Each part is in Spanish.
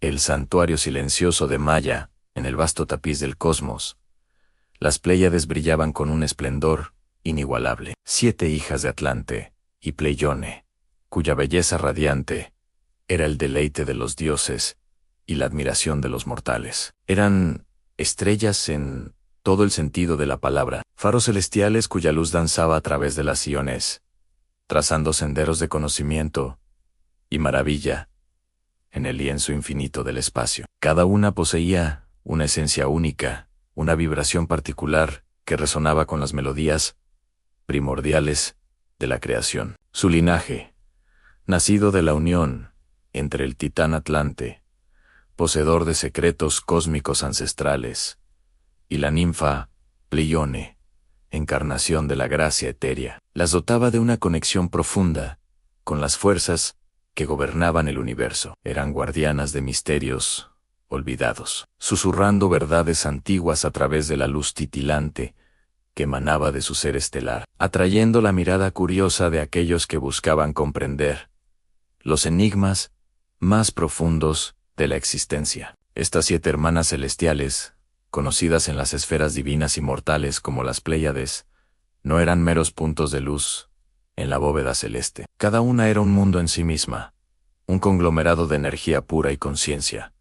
el santuario silencioso de Maya, en el vasto tapiz del cosmos. Las Pléyades brillaban con un esplendor inigualable. 7 hijas de Atlante y Pleione, cuya belleza radiante era el deleite de los dioses y la admiración de los mortales. Eran estrellas en todo el sentido de la palabra, faros celestiales cuya luz danzaba a través de las iones, trazando senderos de conocimiento y maravilla en el lienzo infinito del espacio. Cada una poseía una esencia única, una vibración particular que resonaba con las melodías primordiales de la creación. Su linaje, nacido de la unión entre el titán Atlante, poseedor de secretos cósmicos ancestrales, y la ninfa Pleione, encarnación de la gracia etérea, las dotaba de una conexión profunda con las fuerzas que gobernaban el universo. Eran guardianas de misterios olvidados, susurrando verdades antiguas a través de la luz titilante que emanaba de su ser estelar, atrayendo la mirada curiosa de aquellos que buscaban comprender los enigmas más profundos de la existencia. Estas 7 hermanas celestiales, conocidas en las esferas divinas y mortales como las Pléyades, no eran meros puntos de luz en la bóveda celeste. Cada una era un mundo en sí misma, un conglomerado de energía pura y conciencia,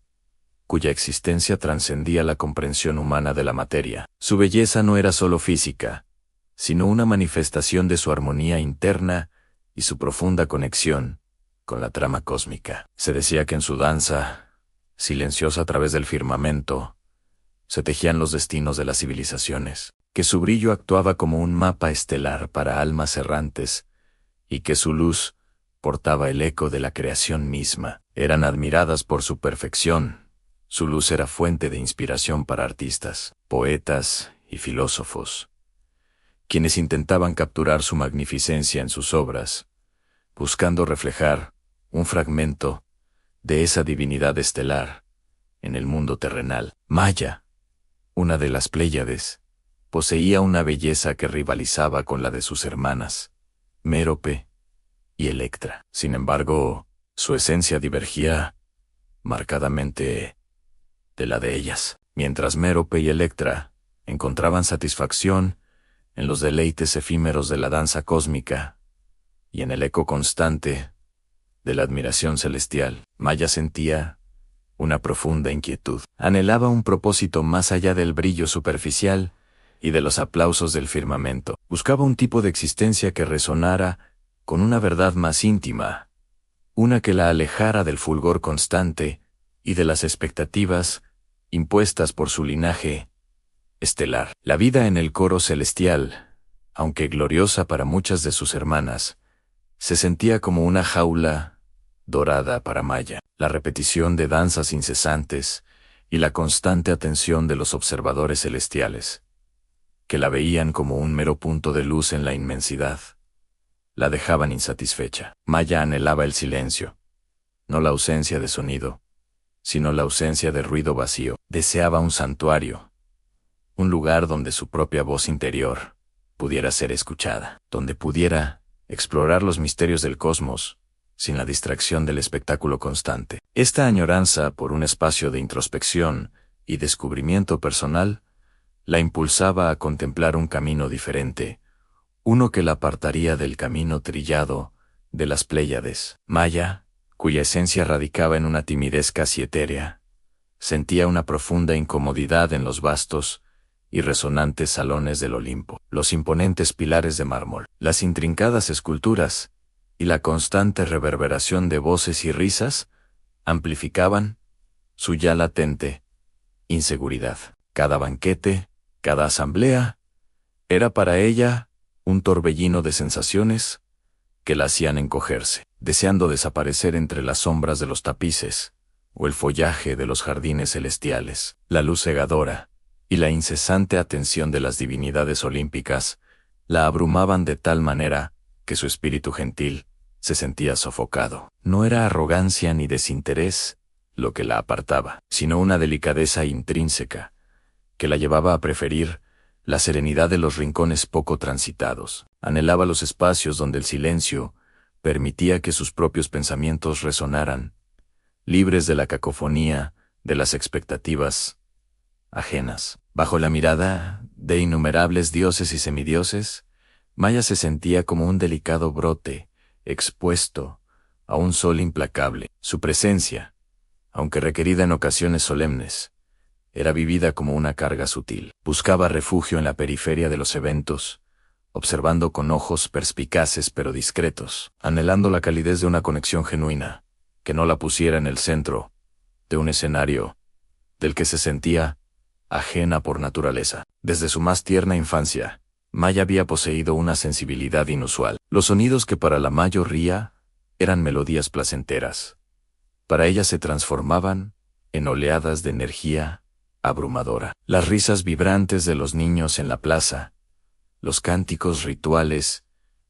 cuya existencia trascendía la comprensión humana de la materia. Su belleza no era solo física, sino una manifestación de su armonía interna y su profunda conexión con la trama cósmica. Se decía que en su danza, silenciosa a través del firmamento, se tejían los destinos de las civilizaciones, que su brillo actuaba como un mapa estelar para almas errantes, y que su luz portaba el eco de la creación misma. Eran admiradas por su perfección. Su luz era fuente de inspiración para artistas, poetas y filósofos, quienes intentaban capturar su magnificencia en sus obras, buscando reflejar un fragmento de esa divinidad estelar en el mundo terrenal. Maya, una de las Pléyades, poseía una belleza que rivalizaba con la de sus hermanas, Mérope y Electra. Sin embargo, su esencia divergía marcadamente de la de ellas. Mientras Mérope y Electra encontraban satisfacción en los deleites efímeros de la danza cósmica y en el eco constante de la admiración celestial, Maya sentía una profunda inquietud. Anhelaba un propósito más allá del brillo superficial y de los aplausos del firmamento. Buscaba un tipo de existencia que resonara con una verdad más íntima, una que la alejara del fulgor constante y de las expectativas impuestas por su linaje estelar. La vida en el coro celestial, aunque gloriosa para muchas de sus hermanas, se sentía como una jaula dorada para Maya. La repetición de danzas incesantes y la constante atención de los observadores celestiales, que la veían como un mero punto de luz en la inmensidad, la dejaban insatisfecha. Maya anhelaba el silencio, no la ausencia de sonido, sino la ausencia de ruido vacío. Deseaba un santuario, un lugar donde su propia voz interior pudiera ser escuchada, donde pudiera explorar los misterios del cosmos sin la distracción del espectáculo constante. Esta añoranza por un espacio de introspección y descubrimiento personal la impulsaba a contemplar un camino diferente, uno que la apartaría del camino trillado de las Pléyades. Maya, cuya esencia radicaba en una timidez casi etérea, sentía una profunda incomodidad en los vastos y resonantes salones del Olimpo. Los imponentes pilares de mármol, las intrincadas esculturas y la constante reverberación de voces y risas amplificaban su ya latente inseguridad. Cada banquete, cada asamblea, era para ella un torbellino de sensaciones que la hacían encogerse, deseando desaparecer entre las sombras de los tapices o el follaje de los jardines celestiales. La luz cegadora y la incesante atención de las divinidades olímpicas la abrumaban de tal manera que su espíritu gentil se sentía sofocado. No era arrogancia ni desinterés lo que la apartaba, sino una delicadeza intrínseca que la llevaba a preferir la serenidad de los rincones poco transitados. Anhelaba los espacios donde el silencio permitía que sus propios pensamientos resonaran libres de la cacofonía, de las expectativas ajenas. Bajo la mirada de innumerables dioses y semidioses, Maya se sentía como un delicado brote, expuesto a un sol implacable. Su presencia, aunque requerida en ocasiones solemnes, era vivida como una carga sutil. Buscaba refugio en la periferia de los eventos, observando con ojos perspicaces pero discretos, anhelando la calidez de una conexión genuina, que no la pusiera en el centro de un escenario del que se sentía ajena por naturaleza. Desde su más tierna infancia, Maya había poseído una sensibilidad inusual. Los sonidos que para la mayoría eran melodías placenteras, para ella se transformaban en oleadas de energía abrumadora. Las risas vibrantes de los niños en la plaza, los cánticos rituales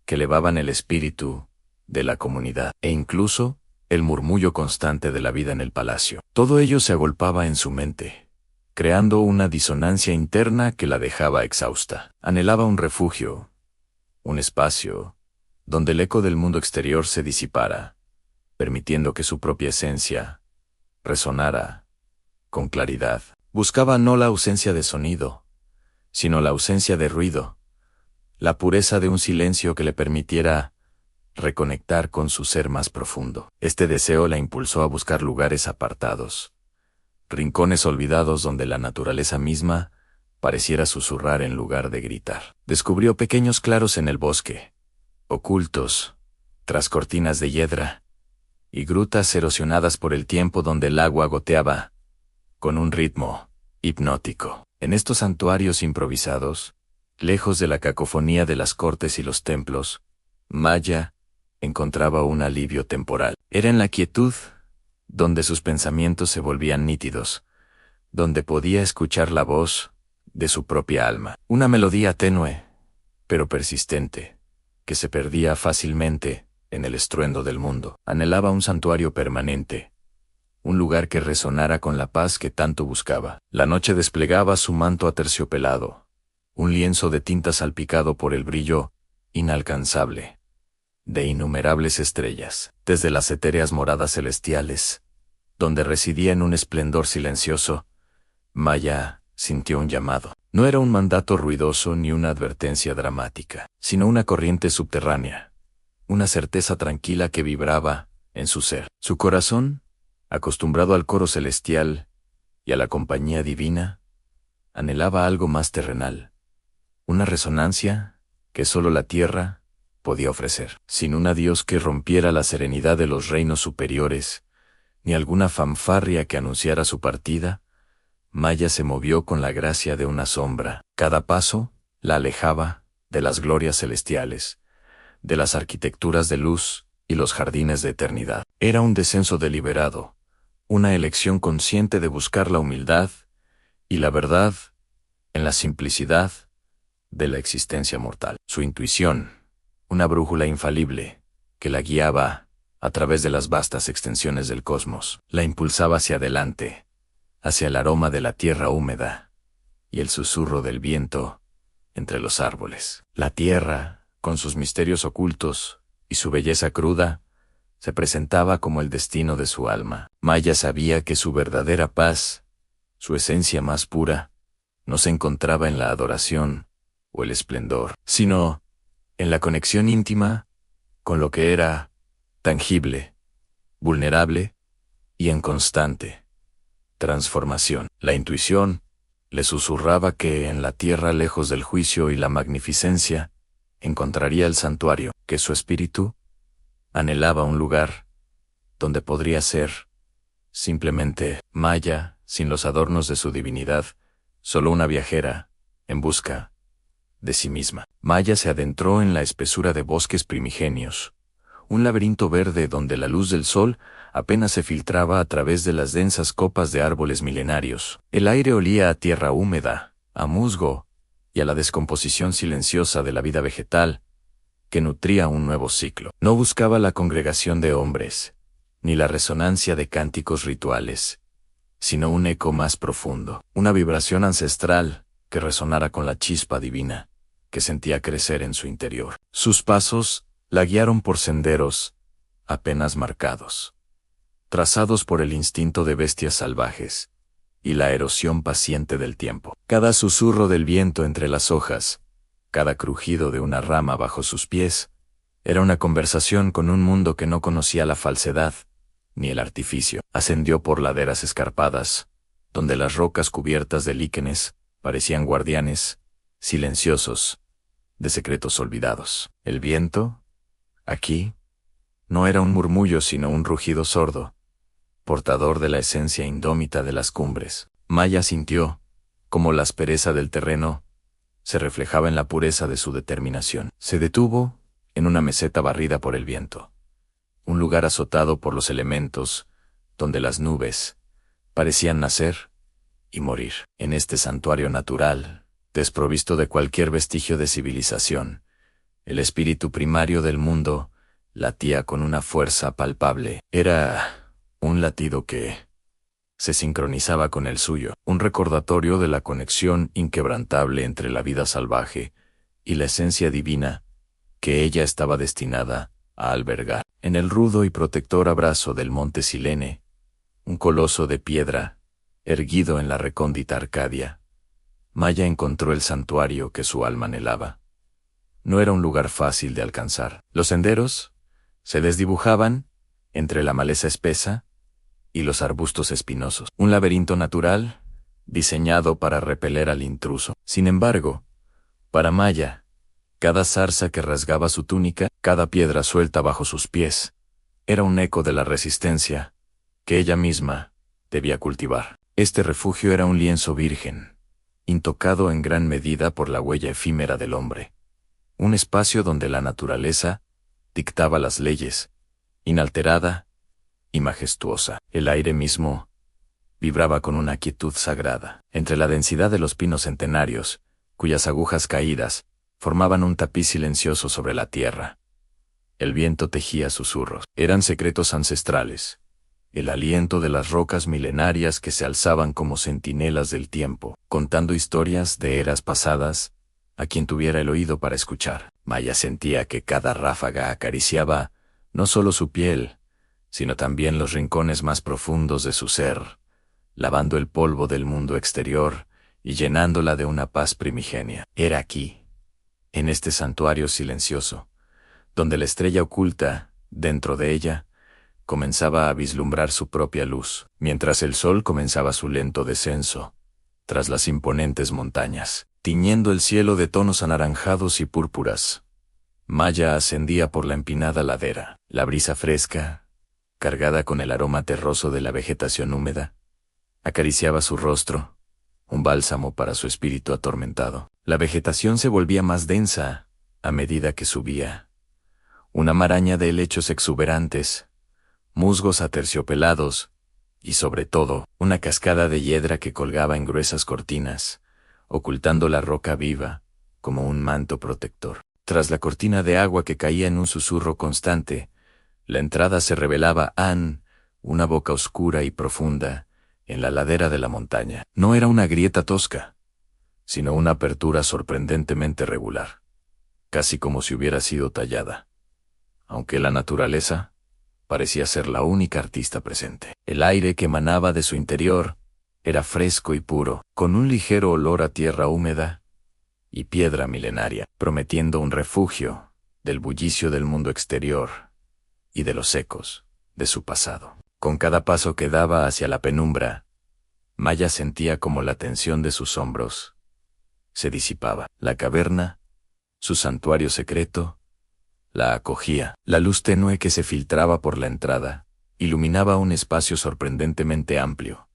que elevaban el espíritu de la comunidad, e incluso el murmullo constante de la vida en el palacio. Todo ello se agolpaba en su mente, creando una disonancia interna que la dejaba exhausta. Anhelaba un refugio, un espacio, donde el eco del mundo exterior se disipara, permitiendo que su propia esencia resonara con claridad. Buscaba no la ausencia de sonido, sino la ausencia de ruido, la pureza de un silencio que le permitiera reconectar con su ser más profundo. Este deseo la impulsó a buscar lugares apartados, rincones olvidados donde la naturaleza misma pareciera susurrar en lugar de gritar. Descubrió pequeños claros en el bosque, ocultos tras cortinas de hiedra, y grutas erosionadas por el tiempo donde el agua goteaba con un ritmo hipnótico. En estos santuarios improvisados, lejos de la cacofonía de las cortes y los templos, Maya encontraba un alivio temporal. Era en la quietud donde sus pensamientos se volvían nítidos, donde podía escuchar la voz de su propia alma. Una melodía tenue, pero persistente, que se perdía fácilmente en el estruendo del mundo. Anhelaba un santuario permanente, un lugar que resonara con la paz que tanto buscaba. La noche desplegaba su manto aterciopelado, un lienzo de tinta salpicado por el brillo inalcanzable de innumerables estrellas. Desde las etéreas moradas celestiales, donde residía en un esplendor silencioso, Maya sintió un llamado. No era un mandato ruidoso ni una advertencia dramática, sino una corriente subterránea, una certeza tranquila que vibraba en su ser. Su corazón, acostumbrado al coro celestial y a la compañía divina, anhelaba algo más terrenal, una resonancia que solo la tierra podía ofrecer. Sin un adiós que rompiera la serenidad de los reinos superiores, ni alguna fanfarria que anunciara su partida, Maya se movió con la gracia de una sombra. Cada paso la alejaba de las glorias celestiales, de las arquitecturas de luz y los jardines de eternidad. Era un descenso deliberado, una elección consciente de buscar la humildad y la verdad en la simplicidad de la existencia mortal. Su intuición, una brújula infalible, que la guiaba a través de las vastas extensiones del cosmos, la impulsaba hacia adelante, hacia el aroma de la tierra húmeda y el susurro del viento entre los árboles. La tierra, con sus misterios ocultos y su belleza cruda, se presentaba como el destino de su alma. Maya sabía que su verdadera paz, su esencia más pura, no se encontraba en la adoración o el esplendor, sino en la conexión íntima con lo que era tangible, vulnerable y en constante transformación. La intuición le susurraba que en la tierra, lejos del juicio y la magnificencia, encontraría el santuario, que su espíritu anhelaba un lugar donde podría ser simplemente Maya, sin los adornos de su divinidad, solo una viajera en busca de sí misma. Maya se adentró en la espesura de bosques primigenios, un laberinto verde donde la luz del sol apenas se filtraba a través de las densas copas de árboles milenarios. El aire olía a tierra húmeda, a musgo y a la descomposición silenciosa de la vida vegetal, que nutría un nuevo ciclo. No buscaba la congregación de hombres, ni la resonancia de cánticos rituales, sino un eco más profundo, una vibración ancestral que resonara con la chispa divina que sentía crecer en su interior. Sus pasos la guiaron por senderos apenas marcados, trazados por el instinto de bestias salvajes y la erosión paciente del tiempo. Cada susurro del viento entre las hojas, cada crujido de una rama bajo sus pies, era una conversación con un mundo que no conocía la falsedad ni el artificio. Ascendió por laderas escarpadas, donde las rocas cubiertas de líquenes parecían guardianes, silenciosos, de secretos olvidados. El viento, aquí, no era un murmullo sino un rugido sordo, portador de la esencia indómita de las cumbres. Maya sintió, como la aspereza del terreno, se reflejaba en la pureza de su determinación. Se detuvo en una meseta barrida por el viento, un lugar azotado por los elementos, donde las nubes parecían nacer y morir. En este santuario natural, desprovisto de cualquier vestigio de civilización, el espíritu primario del mundo latía con una fuerza palpable. Era un latido que se sincronizaba con el suyo, un recordatorio de la conexión inquebrantable entre la vida salvaje y la esencia divina que ella estaba destinada a albergar. En el rudo y protector abrazo del monte Silene, un coloso de piedra, erguido en la recóndita Arcadia, Maya encontró el santuario que su alma anhelaba. No era un lugar fácil de alcanzar. Los senderos se desdibujaban entre la maleza espesa y los arbustos espinosos. Un laberinto natural diseñado para repeler al intruso. Sin embargo, para Maya, cada zarza que rasgaba su túnica, cada piedra suelta bajo sus pies, era un eco de la resistencia que ella misma debía cultivar. Este refugio era un lienzo virgen, intocado en gran medida por la huella efímera del hombre. Un espacio donde la naturaleza dictaba las leyes, inalterada y majestuosa. El aire mismo vibraba con una quietud sagrada. Entre la densidad de los pinos centenarios, cuyas agujas caídas formaban un tapiz silencioso sobre la tierra, el viento tejía susurros. Eran secretos ancestrales, el aliento de las rocas milenarias que se alzaban como centinelas del tiempo, contando historias de eras pasadas a quien tuviera el oído para escuchar. Maya sentía que cada ráfaga acariciaba no solo su piel, sino también los rincones más profundos de su ser, lavando el polvo del mundo exterior y llenándola de una paz primigenia. Era aquí, en este santuario silencioso, donde la estrella oculta, dentro de ella, comenzaba a vislumbrar su propia luz, mientras el sol comenzaba su lento descenso, tras las imponentes montañas, tiñendo el cielo de tonos anaranjados y púrpuras. Maya ascendía por la empinada ladera. La brisa fresca, cargada con el aroma terroso de la vegetación húmeda, acariciaba su rostro, un bálsamo para su espíritu atormentado. La vegetación se volvía más densa a medida que subía. Una maraña de helechos exuberantes, musgos aterciopelados y, sobre todo, una cascada de hiedra que colgaba en gruesas cortinas, ocultando la roca viva como un manto protector. Tras la cortina de agua que caía en un susurro constante, la entrada se revelaba una boca oscura y profunda en la ladera de la montaña. No era una grieta tosca, sino una apertura sorprendentemente regular, casi como si hubiera sido tallada, aunque la naturaleza parecía ser la única artista presente. El aire que emanaba de su interior era fresco y puro, con un ligero olor a tierra húmeda y piedra milenaria, prometiendo un refugio del bullicio del mundo exterior y de los ecos de su pasado. Con cada paso que daba hacia la penumbra, Maya sentía como la tensión de sus hombros se disipaba. La caverna, su santuario secreto, la acogía. La luz tenue que se filtraba por la entrada iluminaba un espacio sorprendentemente amplio,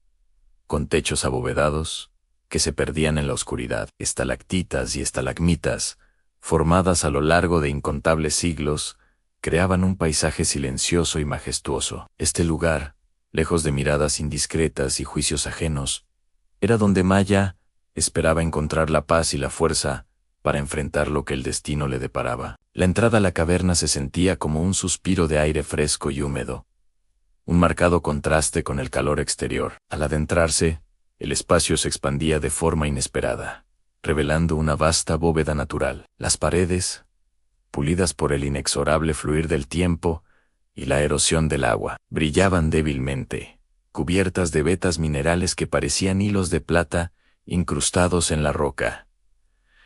con techos abovedados que se perdían en la oscuridad. Estalactitas y estalagmitas, formadas a lo largo de incontables siglos, creaban un paisaje silencioso y majestuoso. Este lugar, lejos de miradas indiscretas y juicios ajenos, era donde Maya esperaba encontrar la paz y la fuerza para enfrentar lo que el destino le deparaba. La entrada a la caverna se sentía como un suspiro de aire fresco y húmedo, un marcado contraste con el calor exterior. Al adentrarse, el espacio se expandía de forma inesperada, revelando una vasta bóveda natural. Las paredes, pulidas por el inexorable fluir del tiempo y la erosión del agua. Brillaban débilmente, cubiertas de vetas minerales que parecían hilos de plata incrustados en la roca.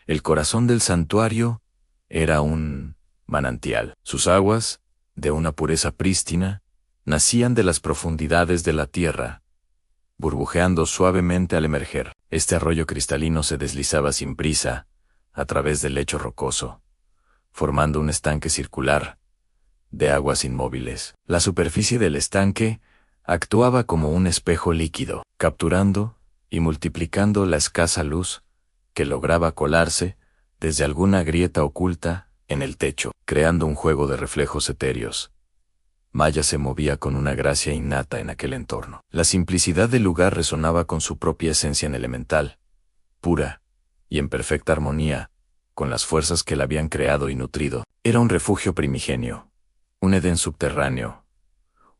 El corazón del santuario era un manantial. Sus aguas, de una pureza prístina, nacían de las profundidades de la tierra, burbujeando suavemente al emerger. Este arroyo cristalino se deslizaba sin prisa a través del lecho rocoso, formando un estanque circular de aguas inmóviles. La superficie del estanque actuaba como un espejo líquido, capturando y multiplicando la escasa luz que lograba colarse desde alguna grieta oculta en el techo, creando un juego de reflejos etéreos. Maya se movía con una gracia innata en aquel entorno. La simplicidad del lugar resonaba con su propia esencia en elemental, pura y en perfecta armonía con las fuerzas que la habían creado y nutrido. Era un refugio primigenio, un Edén subterráneo,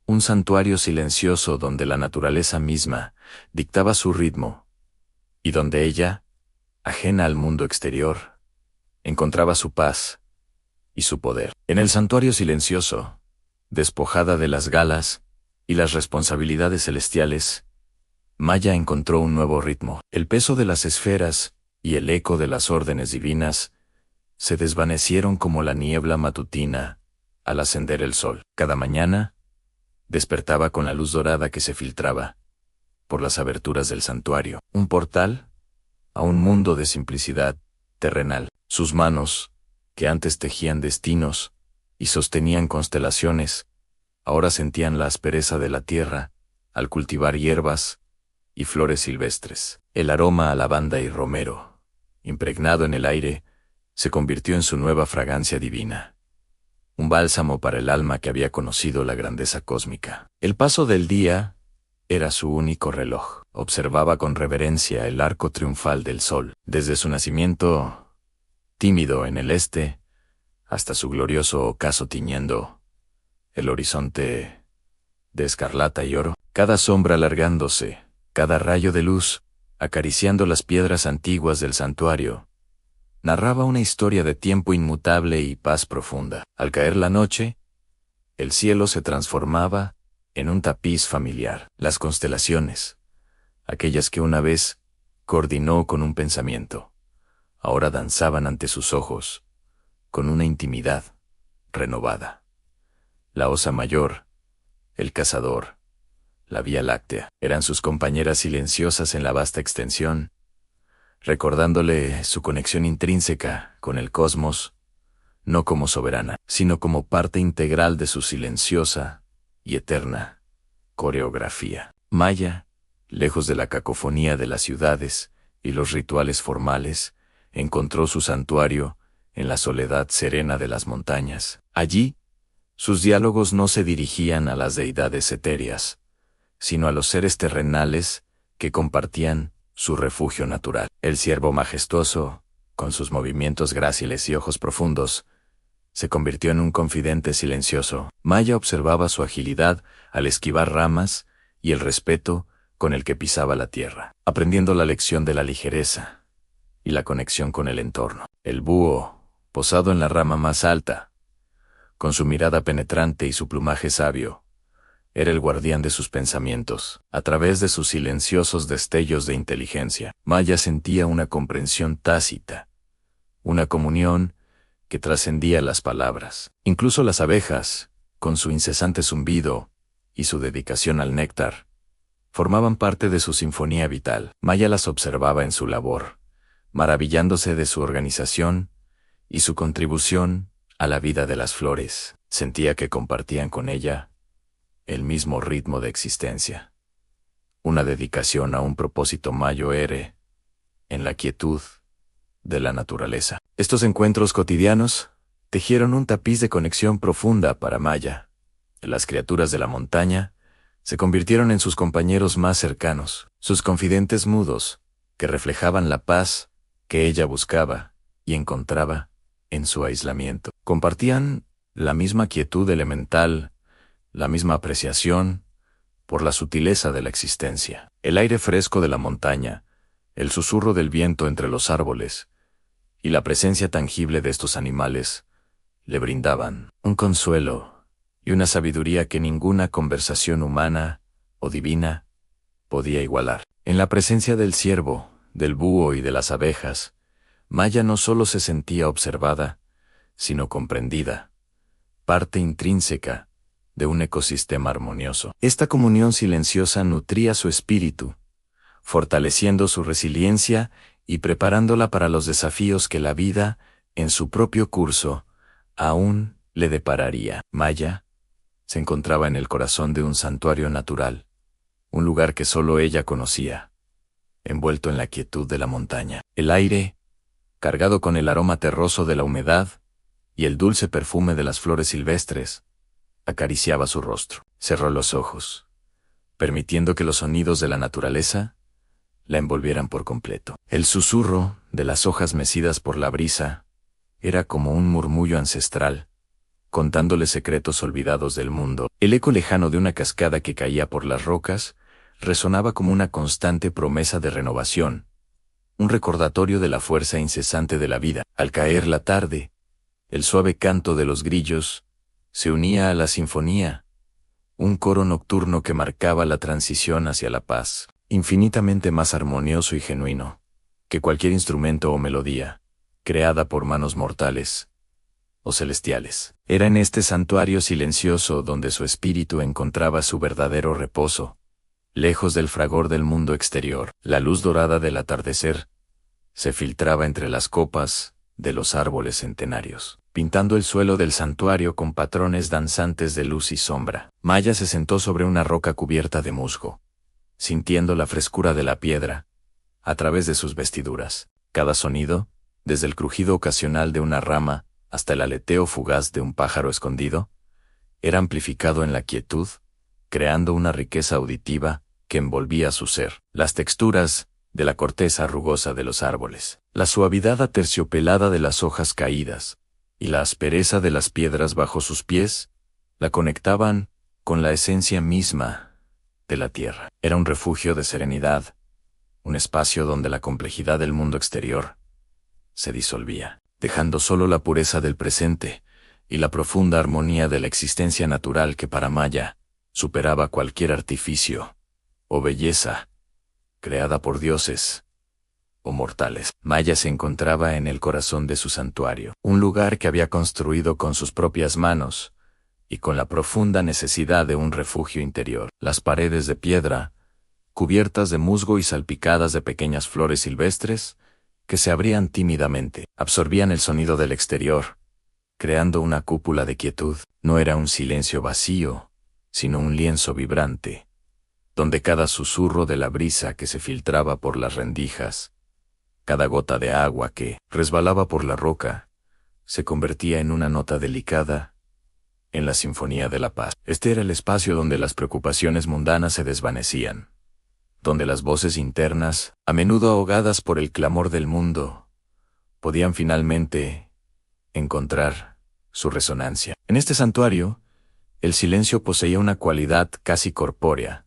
un santuario silencioso donde la naturaleza misma dictaba su ritmo, y donde ella, ajena al mundo exterior, encontraba su paz y su poder. En el santuario silencioso, despojada de las galas y las responsabilidades celestiales, Maya encontró un nuevo ritmo. El peso de las esferas y el eco de las órdenes divinas se desvanecieron como la niebla matutina al ascender el sol. Cada mañana, despertaba con la luz dorada que se filtraba por las aberturas del santuario, un portal a un mundo de simplicidad terrenal. Sus manos, que antes tejían destinos y sostenían constelaciones, ahora sentían la aspereza de la tierra al cultivar hierbas y flores silvestres. El aroma a lavanda y romero, impregnado en el aire, se convirtió en su nueva fragancia divina, un bálsamo para el alma que había conocido la grandeza cósmica. El paso del día era su único reloj. Observaba con reverencia el arco triunfal del sol, desde su nacimiento tímido en el este, hasta su glorioso ocaso tiñendo el horizonte de escarlata y oro, cada sombra alargándose, cada rayo de luz, acariciando las piedras antiguas del santuario, narraba una historia de tiempo inmutable y paz profunda. Al caer la noche, el cielo se transformaba en un tapiz familiar. Las constelaciones, aquellas que una vez coordinó con un pensamiento, ahora danzaban ante sus ojos, con una intimidad renovada. La Osa Mayor, el Cazador, la Vía Láctea, eran sus compañeras silenciosas en la vasta extensión, recordándole su conexión intrínseca con el cosmos, no como soberana, sino como parte integral de su silenciosa y eterna coreografía. Maya, lejos de la cacofonía de las ciudades y los rituales formales, encontró su santuario en la soledad serena de las montañas. Allí, sus diálogos no se dirigían a las deidades etéreas, sino a los seres terrenales que compartían su refugio natural. El ciervo majestuoso, con sus movimientos gráciles y ojos profundos, se convirtió en un confidente silencioso. Maya observaba su agilidad al esquivar ramas y el respeto con el que pisaba la tierra, aprendiendo la lección de la ligereza y la conexión con el entorno. El búho, posado en la rama más alta, con su mirada penetrante y su plumaje sabio, era el guardián de sus pensamientos. A través de sus silenciosos destellos de inteligencia, Maya sentía una comprensión tácita, una comunión que trascendía las palabras. Incluso las abejas, con su incesante zumbido y su dedicación al néctar, formaban parte de su sinfonía vital. Maya las observaba en su labor, maravillándose de su organización y su contribución a la vida de las flores. Sentía que compartían con ella el mismo ritmo de existencia, una dedicación a un propósito mayor en la quietud de la naturaleza. Estos encuentros cotidianos tejieron un tapiz de conexión profunda para Maya. Las criaturas de la montaña se convirtieron en sus compañeros más cercanos, sus confidentes mudos, que reflejaban la paz que ella buscaba y encontraba en su aislamiento. Compartían la misma quietud elemental, la misma apreciación por la sutileza de la existencia. El aire fresco de la montaña, el susurro del viento entre los árboles y la presencia tangible de estos animales le brindaban un consuelo y una sabiduría que ninguna conversación humana o divina podía igualar. En la presencia del ciervo, del búho y de las abejas, Maya no solo se sentía observada, sino comprendida, parte intrínseca de un ecosistema armonioso. Esta comunión silenciosa nutría su espíritu, fortaleciendo su resiliencia y preparándola para los desafíos que la vida, en su propio curso, aún le depararía. Maya se encontraba en el corazón de un santuario natural, un lugar que solo ella conocía, envuelto en la quietud de la montaña. El aire, cargado con el aroma terroso de la humedad y el dulce perfume de las flores silvestres, acariciaba su rostro. Cerró los ojos, permitiendo que los sonidos de la naturaleza la envolvieran por completo. El susurro de las hojas mecidas por la brisa era como un murmullo ancestral, contándole secretos olvidados del mundo. El eco lejano de una cascada que caía por las rocas resonaba como una constante promesa de renovación, un recordatorio de la fuerza incesante de la vida. Al caer la tarde, el suave canto de los grillos se unía a la sinfonía, un coro nocturno que marcaba la transición hacia la paz, infinitamente más armonioso y genuino que cualquier instrumento o melodía, creada por manos mortales o celestiales. Era en este santuario silencioso donde su espíritu encontraba su verdadero reposo, lejos del fragor del mundo exterior. La luz dorada del atardecer se filtraba entre las copas de los árboles centenarios, pintando el suelo del santuario con patrones danzantes de luz y sombra. Maya se sentó sobre una roca cubierta de musgo, sintiendo la frescura de la piedra a través de sus vestiduras. Cada sonido, desde el crujido ocasional de una rama hasta el aleteo fugaz de un pájaro escondido, era amplificado en la quietud, creando una riqueza auditiva que envolvía su ser. Las texturas de la corteza rugosa de los árboles, la suavidad aterciopelada de las hojas caídas y la aspereza de las piedras bajo sus pies la conectaban con la esencia misma de la tierra. Era un refugio de serenidad, un espacio donde la complejidad del mundo exterior se disolvía, dejando solo la pureza del presente y la profunda armonía de la existencia natural que para Maya superaba cualquier artificio o belleza creada por dioses o mortales. Maya se encontraba en el corazón de su santuario, un lugar que había construido con sus propias manos y con la profunda necesidad de un refugio interior. Las paredes de piedra, cubiertas de musgo y salpicadas de pequeñas flores silvestres, que se abrían tímidamente, absorbían el sonido del exterior, creando una cúpula de quietud. No era un silencio vacío, sino un lienzo vibrante, donde cada susurro de la brisa que se filtraba por las rendijas, cada gota de agua que resbalaba por la roca, se convertía en una nota delicada en la sinfonía de la paz. Este era el espacio donde las preocupaciones mundanas se desvanecían, donde las voces internas, a menudo ahogadas por el clamor del mundo, podían finalmente encontrar su resonancia. En este santuario, el silencio poseía una cualidad casi corpórea,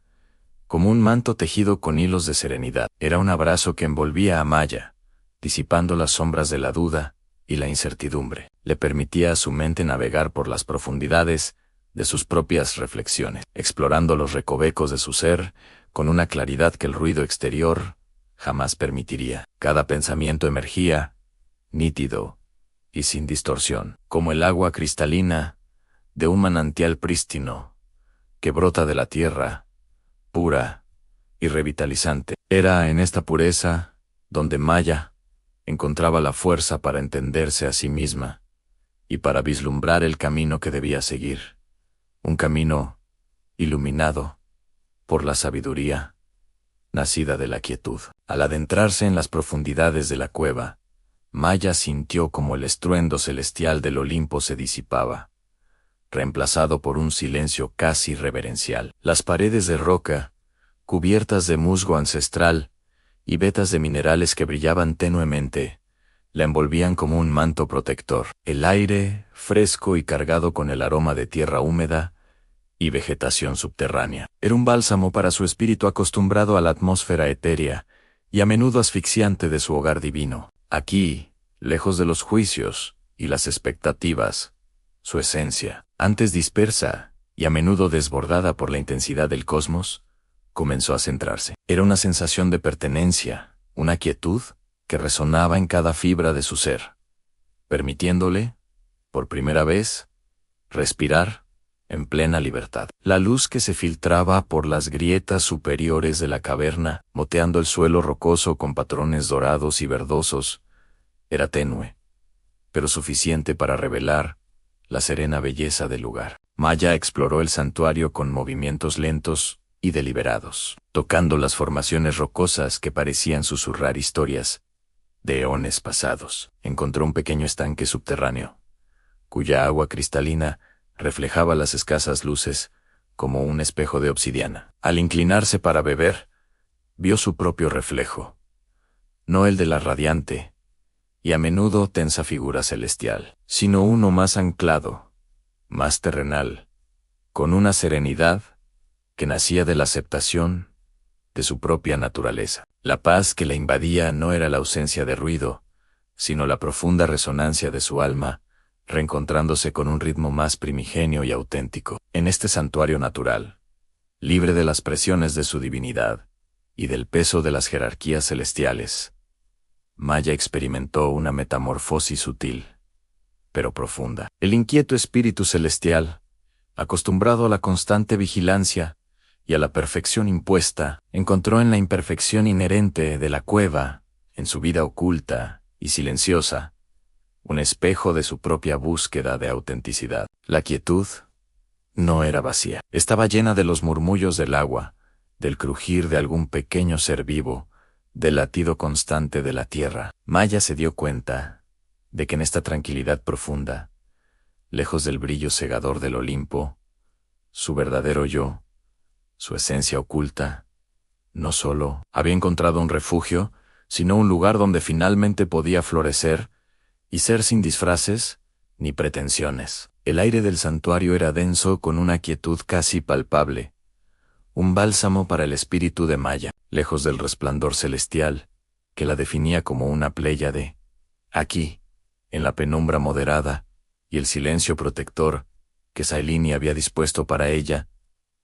como un manto tejido con hilos de serenidad. Era un abrazo que envolvía a Maya, disipando las sombras de la duda y la incertidumbre. Le permitía a su mente navegar por las profundidades de sus propias reflexiones, explorando los recovecos de su ser con una claridad que el ruido exterior jamás permitiría. Cada pensamiento emergía, nítido y sin distorsión, como el agua cristalina de un manantial prístino que brota de la tierra, pura y revitalizante. Era en esta pureza donde Maya encontraba la fuerza para entenderse a sí misma y para vislumbrar el camino que debía seguir, un camino iluminado por la sabiduría nacida de la quietud. Al adentrarse en las profundidades de la cueva, Maya sintió como el estruendo celestial del Olimpo se disipaba, reemplazado por un silencio casi reverencial. Las paredes de roca, cubiertas de musgo ancestral y vetas de minerales que brillaban tenuemente, la envolvían como un manto protector. El aire, fresco y cargado con el aroma de tierra húmeda y vegetación subterránea, era un bálsamo para su espíritu acostumbrado a la atmósfera etérea y a menudo asfixiante de su hogar divino. Aquí, lejos de los juicios y las expectativas, Su esencia, antes dispersa y a menudo desbordada por la intensidad del cosmos, comenzó a centrarse. Era una sensación de pertenencia, una quietud que resonaba en cada fibra de su ser, permitiéndole, por primera vez, respirar en plena libertad. La luz que se filtraba por las grietas superiores de la caverna, moteando el suelo rocoso con patrones dorados y verdosos, era tenue, pero suficiente para revelar la serena belleza del lugar. Maya exploró el santuario con movimientos lentos y deliberados, tocando las formaciones rocosas que parecían susurrar historias de eones pasados. Encontró un pequeño estanque subterráneo, cuya agua cristalina reflejaba las escasas luces como un espejo de obsidiana. Al inclinarse para beber, vio su propio reflejo, no el de la radiante y a menudo tensa figura celestial, sino uno más anclado, más terrenal, con una serenidad que nacía de la aceptación de su propia naturaleza. La paz que la invadía no era la ausencia de ruido, sino la profunda resonancia de su alma, reencontrándose con un ritmo más primigenio y auténtico. En este santuario natural, libre de las presiones de su divinidad y del peso de las jerarquías celestiales, Maya experimentó una metamorfosis sutil, pero profunda. El inquieto espíritu celestial, acostumbrado a la constante vigilancia y a la perfección impuesta, encontró en la imperfección inherente de la cueva, en su vida oculta y silenciosa, un espejo de su propia búsqueda de autenticidad. La quietud no era vacía. Estaba llena de los murmullos del agua, del crujir de algún pequeño ser vivo, del latido constante de la tierra. Maya se dio cuenta de que en esta tranquilidad profunda, lejos del brillo cegador del Olimpo, su verdadero yo, su esencia oculta, no solo había encontrado un refugio, sino un lugar donde finalmente podía florecer y ser sin disfraces ni pretensiones. El aire del santuario era denso con una quietud casi palpable, un bálsamo para el espíritu de Maya, lejos del resplandor celestial, que la definía como una pléyade. Aquí, en la penumbra moderada y el silencio protector que Sailini había dispuesto para ella,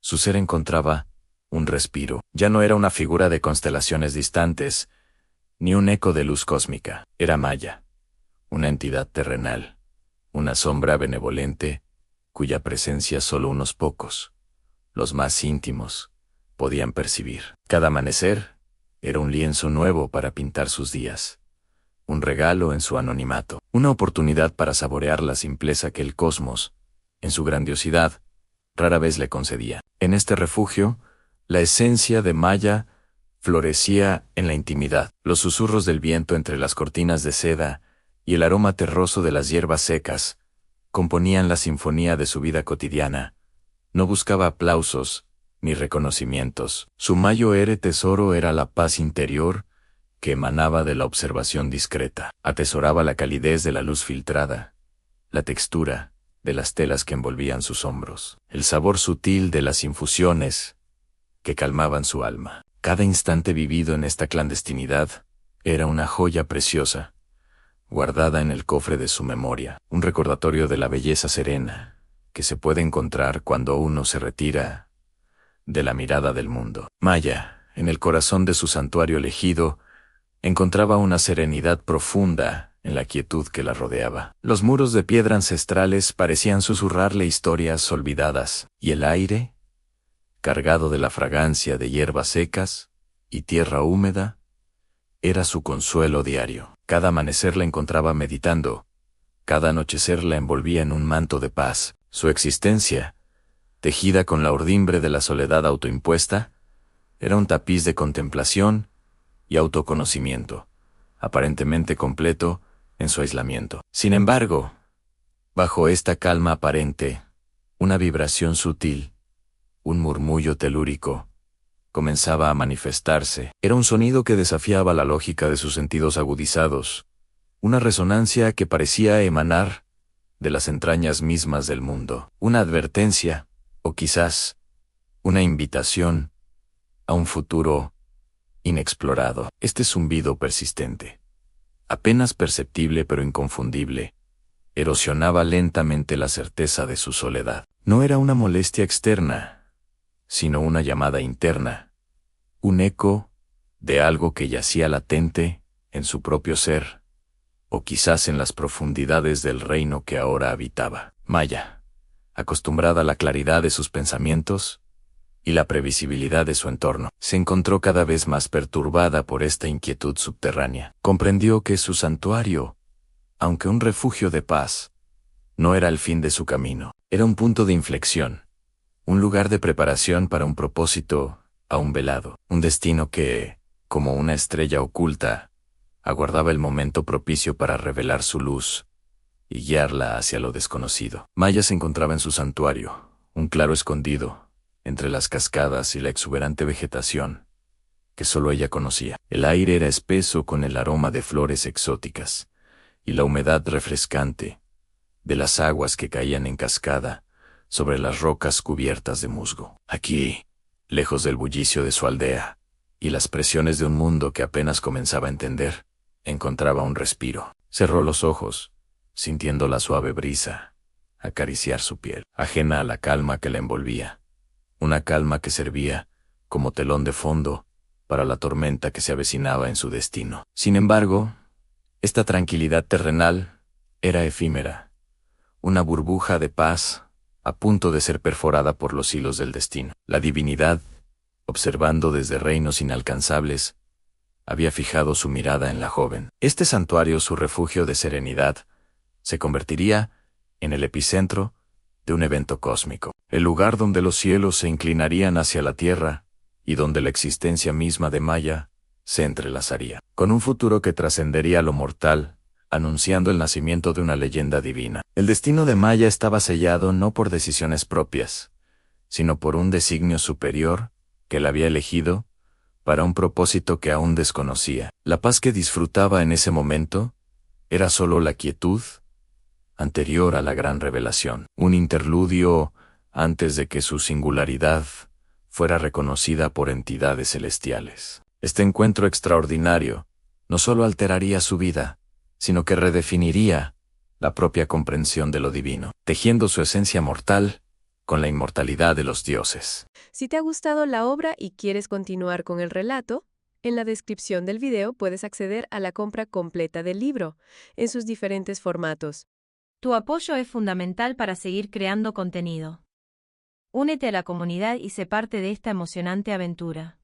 su ser encontraba un respiro. Ya no era una figura de constelaciones distantes, ni un eco de luz cósmica. Era Maya, una entidad terrenal, una sombra benevolente, cuya presencia solo unos pocos, los más íntimos, podían percibir. Cada amanecer era un lienzo nuevo para pintar sus días, un regalo en su anonimato, una oportunidad para saborear la simpleza que el cosmos, en su grandiosidad, rara vez le concedía. En este refugio, la esencia de Maya florecía en la intimidad. Los susurros del viento entre las cortinas de seda y el aroma terroso de las hierbas secas componían la sinfonía de su vida cotidiana. No buscaba aplausos ni reconocimientos. Su mayor tesoro era la paz interior que emanaba de la observación discreta. Atesoraba la calidez de la luz filtrada, la textura de las telas que envolvían sus hombros, el sabor sutil de las infusiones que calmaban su alma. Cada instante vivido en esta clandestinidad era una joya preciosa, guardada en el cofre de su memoria, un recordatorio de la belleza serena que se puede encontrar cuando uno se retira de la mirada del mundo. Maya, en el corazón de su santuario elegido, encontraba una serenidad profunda en la quietud que la rodeaba. Los muros de piedra ancestrales parecían susurrarle historias olvidadas, y el aire, cargado de la fragancia de hierbas secas y tierra húmeda, era su consuelo diario. Cada amanecer la encontraba meditando, cada anochecer la envolvía en un manto de paz. Su existencia, tejida con la urdimbre de la soledad autoimpuesta, era un tapiz de contemplación y autoconocimiento, aparentemente completo en su aislamiento. Sin embargo, bajo esta calma aparente, una vibración sutil, un murmullo telúrico, comenzaba a manifestarse. Era un sonido que desafiaba la lógica de sus sentidos agudizados, una resonancia que parecía emanar de las entrañas mismas del mundo, una advertencia, o quizás una invitación a un futuro inexplorado. Este zumbido persistente, apenas perceptible pero inconfundible, erosionaba lentamente la certeza de su soledad. No era una molestia externa, sino una llamada interna, un eco de algo que yacía latente en su propio ser, o quizás en las profundidades del reino que ahora habitaba. Maya, acostumbrada a la claridad de sus pensamientos y la previsibilidad de su entorno, se encontró cada vez más perturbada por esta inquietud subterránea. Comprendió que su santuario, aunque un refugio de paz, no era el fin de su camino. Era un punto de inflexión, un lugar de preparación para un propósito aún velado, un destino que, como una estrella oculta, aguardaba el momento propicio para revelar su luz y guiarla hacia lo desconocido. Maya se encontraba en su santuario, un claro escondido, entre las cascadas y la exuberante vegetación que solo ella conocía. El aire era espeso con el aroma de flores exóticas, y la humedad refrescante de las aguas que caían en cascada sobre las rocas cubiertas de musgo. Aquí, lejos del bullicio de su aldea y las presiones de un mundo que apenas comenzaba a entender, encontraba un respiro. Cerró los ojos, sintiendo la suave brisa acariciar su piel, ajena a la calma que la envolvía, una calma que servía como telón de fondo para la tormenta que se avecinaba en su destino. Sin embargo, esta tranquilidad terrenal era efímera, una burbuja de paz a punto de ser perforada por los hilos del destino. La divinidad, observando desde reinos inalcanzables, había fijado su mirada en la joven. Este santuario, su refugio de serenidad, se convertiría en el epicentro de un evento cósmico, el lugar donde los cielos se inclinarían hacia la tierra y donde la existencia misma de Maya se entrelazaría con un futuro que trascendería lo mortal, anunciando el nacimiento de una leyenda divina. El destino de Maya estaba sellado no por decisiones propias, sino por un designio superior que la había elegido para un propósito que aún desconocía. La paz que disfrutaba en ese momento era solo la quietud anterior a la gran revelación, un interludio antes de que su singularidad fuera reconocida por entidades celestiales. Este encuentro extraordinario no solo alteraría su vida, sino que redefiniría la propia comprensión de lo divino, tejiendo su esencia mortal con la inmortalidad de los dioses. Si te ha gustado la obra y quieres continuar con el relato, en la descripción del video puedes acceder a la compra completa del libro, en sus diferentes formatos. Tu apoyo es fundamental para seguir creando contenido. Únete a la comunidad y sé parte de esta emocionante aventura.